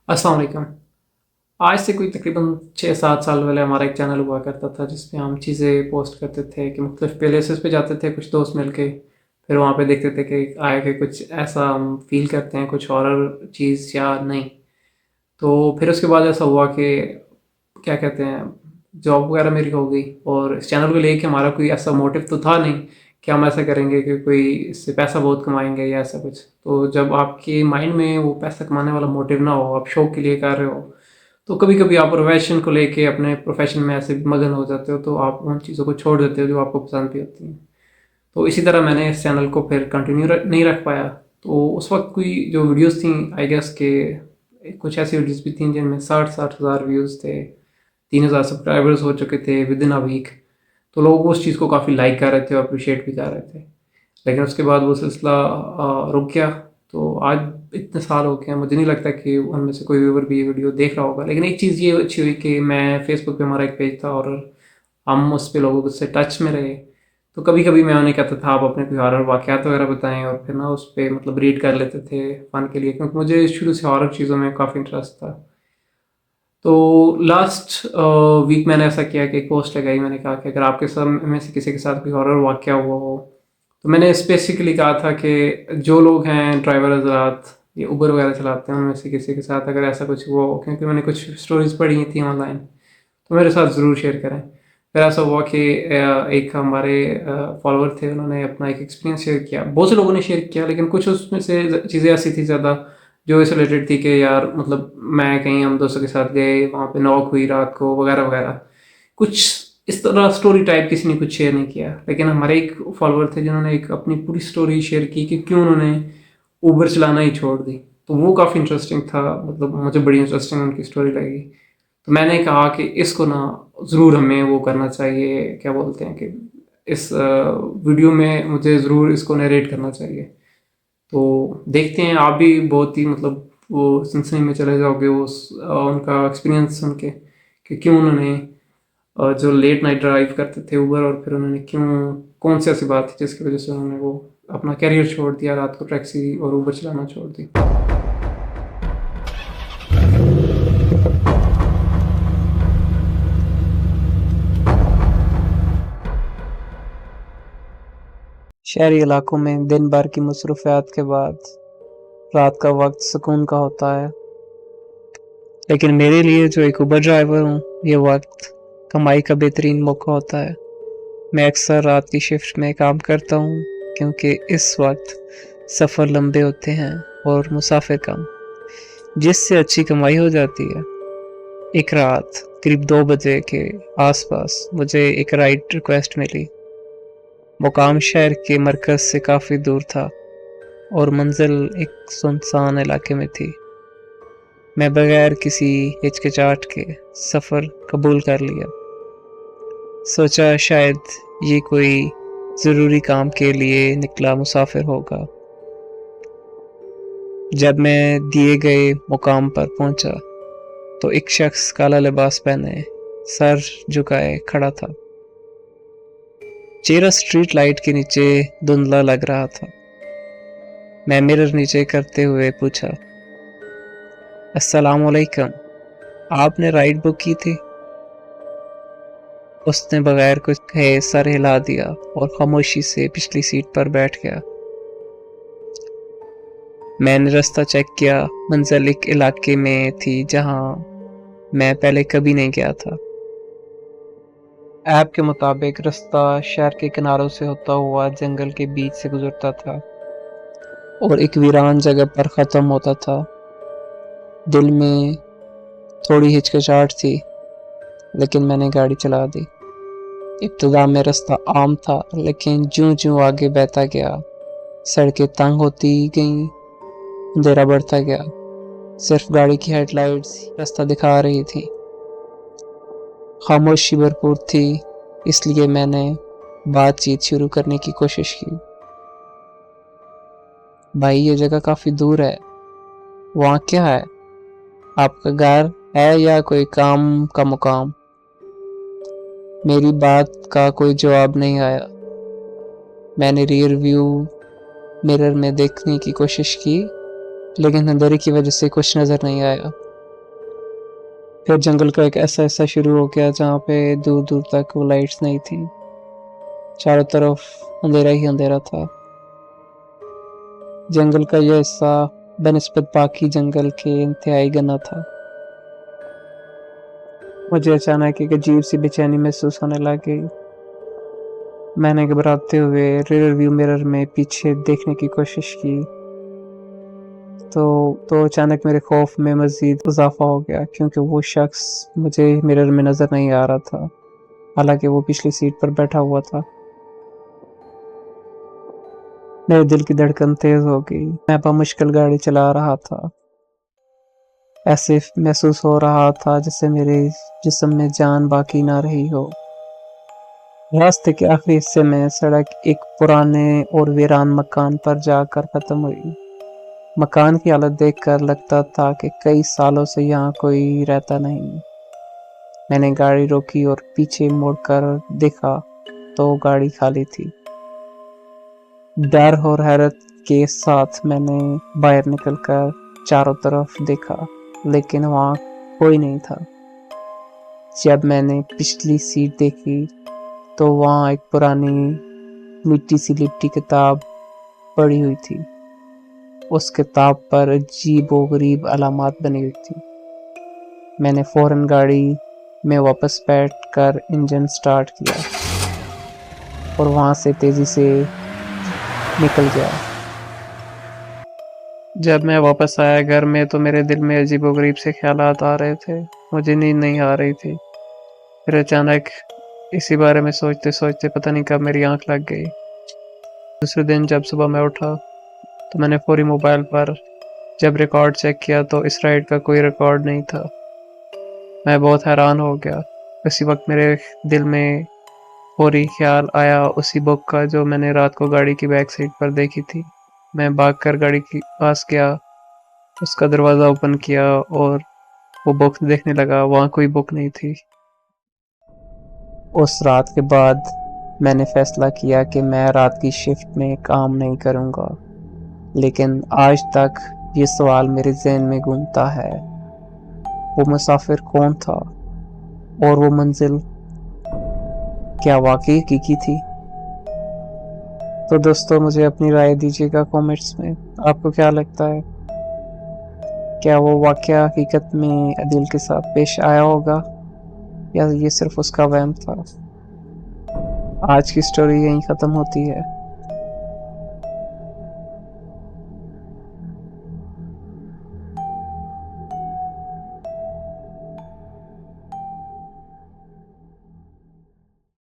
अस्सलाम वालेकुम। आज से कोई तकरीबन 6-7 साल पहले हमारा एक चैनल हुआ करता था जिसपे हम चीज़ें पोस्ट करते थे कि मुख्तलिफ़ प्लेसेस पे जाते थे कुछ दोस्त मिलके। फिर वहाँ पे देखते थे कि आगे कुछ ऐसा हम फ़ील करते हैं कुछ हॉरर चीज़ या नहीं। तो फिर उसके बाद ऐसा हुआ कि क्या कहते हैं, जॉब वगैरह मेरी हो गई और इस चैनल को लेके हमारा कोई ऐसा मोटिव तो था नहीं कि हम ऐसा करेंगे कि कोई इससे पैसा बहुत कमाएंगे या ऐसा कुछ। तो जब आपके माइंड में वो पैसा कमाने वाला मोटिव ना हो, आप शौक के लिए कर रहे हो, तो कभी कभी आप प्रोफेशन को लेके अपने प्रोफेशन में ऐसे मगन हो जाते हो तो आप उन चीज़ों को छोड़ देते हो जो आपको पसंद भी होती हैं। तो इसी तरह मैंने इस चैनल को फिर कंटिन्यू नहीं रख पाया। तो उस वक्त कोई जो वीडियोस थी, आई गेस के कुछ ऐसी वीडियोस भी थी जिनमें 60-60 हज़ार व्यूज़ थे, 3,000 सब्सक्राइबर्स हो चुके थे विद इन अ वीक। तो लोग उस चीज़ को काफ़ी लाइक कर रहे थे और अप्रिशिएट भी कर रहे थे। लेकिन उसके बाद वो सिलसिला रुक गया। तो आज इतने साल हो गए हैं, मुझे नहीं लगता कि उनमें से कोई व्यूवर भी ये वीडियो देख रहा होगा। लेकिन एक चीज़ ये अच्छी हुई कि मैं फेसबुक पे हमारा एक पेज था और हम उस पे लोगों से टच में रहे। तो कभी कभी मैं उन्हें कहता था आप अपने कोई हॉरर वाक़यात वगैरह बताएं, और फिर ना उस पे मतलब रीड कर लेते थे फ़न के लिए, क्योंकि मुझे शुरू से हॉरर चीज़ों में काफ़ी इंटरेस्ट था। तो लास्ट वीक मैंने ऐसा किया कि एक पोस्ट लगाई, मैंने कहा कि अगर आपके सब में से किसी के साथ कोई हॉरर वाक़या हुआ हो। तो मैंने स्पेसिफिकली कहा था कि जो लोग हैं ड्राइवर हज़रात, ये उबर वगैरह चलाते हैं, उनमें से किसी के साथ अगर ऐसा कुछ हुआ हो, क्योंकि मैंने कुछ स्टोरीज पढ़ी थी ऑनलाइन, तो मेरे साथ ज़रूर शेयर करें। फिर ऐसा हुआ कि एक हमारे फॉलोअर थे, उन्होंने अपना एक एक्सपीरियंस शेयर किया। बहुत से लोगों ने शेयर किया, लेकिन कुछ उसमें से चीज़ें ऐसी थी ज़्यादा जो इस रिलेटेड थी कि यार मतलब मैं कहीं हम दोस्तों के साथ गए, वहाँ पे नॉक हुई रात को वगैरह वगैरह। कुछ इस तरह स्टोरी टाइप किसी ने कुछ शेयर नहीं किया, लेकिन हमारे एक फॉलोअर थे जिन्होंने एक अपनी पूरी स्टोरी शेयर की कि क्यों उन्होंने ऊबर चलाना ही छोड़ दी। तो वो काफ़ी इंटरेस्टिंग था, मतलब मुझे बड़ी इंटरेस्टिंग उनकी स्टोरी लगी। तो मैंने कहा कि इसको ना ज़रूर हमें वो करना चाहिए, क्या बोलते हैं कि इस वीडियो में मुझे ज़रूर इसको नरेट करना चाहिए। तो देखते हैं, आप भी बहुत ही मतलब वो सिलसिले में चले जाओगे उनका एक्सपीरियंस सुन के कि क्यों उन्होंने जो लेट नाइट ड्राइव करते थे उबर, और फिर उन्होंने क्यों, कौन सी ऐसी बात थी जिसकी वजह से उन्होंने वो अपना कैरियर छोड़ दिया, रात को टैक्सी और उबर चलाना छोड़ दी। शहरी इलाकों में दिन भर की मसरूफियात के बाद रात का वक्त सुकून का होता है, लेकिन मेरे लिए जो एक उबर ड्राइवर हूँ, ये वक्त कमाई का बेहतरीन मौका होता है। मैं अक्सर रात की शिफ्ट में काम करता हूँ क्योंकि इस वक्त सफ़र लंबे होते हैं और मुसाफिर कम, जिससे अच्छी कमाई हो जाती है। एक रात करीब 2 बजे के आसपास मुझे एक राइड रिक्वेस्ट मिली। मुकाम शहर के मरकज़ से काफ़ी दूर था और मंजिल एक सुनसान इलाके में थी। मैं बगैर किसी हिचकिचाहट के सफ़र कबूल कर लिया। सोचा शायद ये कोई ज़रूरी काम के लिए निकला मुसाफिर होगा। जब मैं दिए गए मुकाम पर पहुंचा तो एक शख्स काला लिबास पहने सर झुकाए खड़ा था। चेहरा स्ट्रीट लाइट के नीचे धुंधला लग रहा था। मैं मिरर नीचे करते हुए पूछा, अस्सलाम वालेकुम, आपने राइड बुक की थी? उसने बगैर कुछ कहे सर हिला दिया और खामोशी से पिछली सीट पर बैठ गया। मैंने रास्ता चेक किया। मंजिल एक इलाके में थी जहां मैं पहले कभी नहीं गया था। ऐप के मुताबिक रास्ता शहर के किनारों से होता हुआ जंगल के बीच से गुजरता था और एक वीरान जगह पर ख़त्म होता था। दिल में थोड़ी हिचकिचाहट थी, लेकिन मैंने गाड़ी चला दी। इब्तिदा में रास्ता आम था, लेकिन ज्यों-ज्यों आगे बहता गया, सड़कें तंग होती गईं, अंधेरा बढ़ता गया। सिर्फ गाड़ी की हेडलाइट्स रास्ता दिखा रही थी। खामोशी भरपूर थी, इसलिए मैंने बातचीत शुरू करने की कोशिश की। भाई, ये जगह काफ़ी दूर है, वहाँ क्या है? आपका घर है या कोई काम का मुकाम? मेरी बात का कोई जवाब नहीं आया। मैंने रियर व्यू मिरर में देखने की कोशिश की, लेकिन अंधेरे की वजह से कुछ नज़र नहीं आया। फिर जंगल का एक ऐसा हिस्सा शुरू हो गया जहाँ पे दूर दूर तक वो लाइट्स नहीं थी, चारों तरफ अंधेरा ही अंधेरा था। जंगल का यह हिस्सा बनिस्बत बाकी जंगल के इंतहाई घना था। मुझे अचानक एक अजीब सी बेचैनी महसूस होने लगी। मैंने घबराते हुए रियर व्यू मिरर में पीछे देखने की कोशिश की तो अचानक मेरे खौफ में मजीद इजाफा हो गया, क्योंकि वो शख्स मुझे मिरर में नजर नहीं आ रहा था, हालांकि वो पिछली सीट पर बैठा हुआ था। मेरे दिल की धड़कन तेज हो गई। मैं बमुश्किल गाड़ी चला रहा था। ऐसे महसूस हो रहा था जैसे मेरे जिस्म में जान बाकी ना रही हो। रास्ते के आखिरी हिस्से में सड़क एक पुराने और वीरान मकान पर जाकर खत्म हुई। मकान की हालत देखकर लगता था कि कई सालों से यहाँ कोई रहता नहीं। मैंने गाड़ी रोकी और पीछे मुड़कर देखा तो गाड़ी खाली थी। डर और हैरत के साथ मैंने बाहर निकलकर चारों तरफ देखा, लेकिन वहाँ कोई नहीं था। जब मैंने पिछली सीट देखी तो वहाँ एक पुरानी मिट्टी सी लिपटी किताब पड़ी हुई थी। उस किताब पर अजीब व गरीब अलामात बनी हुई थी। मैंने फौरन गाड़ी में वापस बैठकर इंजन स्टार्ट किया और वहाँ से तेजी से निकल गया। जब मैं वापस आया घर में तो मेरे दिल में अजीब व गरीब से ख्यालात आ रहे थे। मुझे नींद नहीं आ रही थी। फिर अचानक इसी बारे में सोचते सोचते पता नहीं कब मेरी आंख लग गई। दूसरे दिन जब सुबह मैं उठा तो मैंने फौरी मोबाइल पर जब रिकॉर्ड चेक किया तो इस राइड का कोई रिकॉर्ड नहीं था। मैं बहुत हैरान हो गया। उसी वक्त मेरे दिल में फौरी ख्याल आया उसी बुक का जो मैंने रात को गाड़ी की बैक सीट पर देखी थी। मैं भागकर गाड़ी के पास गया, उसका दरवाज़ा ओपन किया और वो बुक देखने लगा। वहाँ कोई बुक नहीं थी। उस रात के बाद मैंने फैसला किया कि मैं रात की शिफ्ट में काम नहीं करूँगा, लेकिन आज तक ये सवाल मेरे जहन में घूमता है, वो मुसाफिर कौन था और वो मंजिल क्या वाकई हकीकी थी? तो दोस्तों, मुझे अपनी राय दीजिएगा कमेंट्स में। आपको क्या लगता है, क्या वो वाकया हकीकत में अदिल के साथ पेश आया होगा या ये सिर्फ उसका वहम था? आज की स्टोरी यहीं ख़त्म होती है।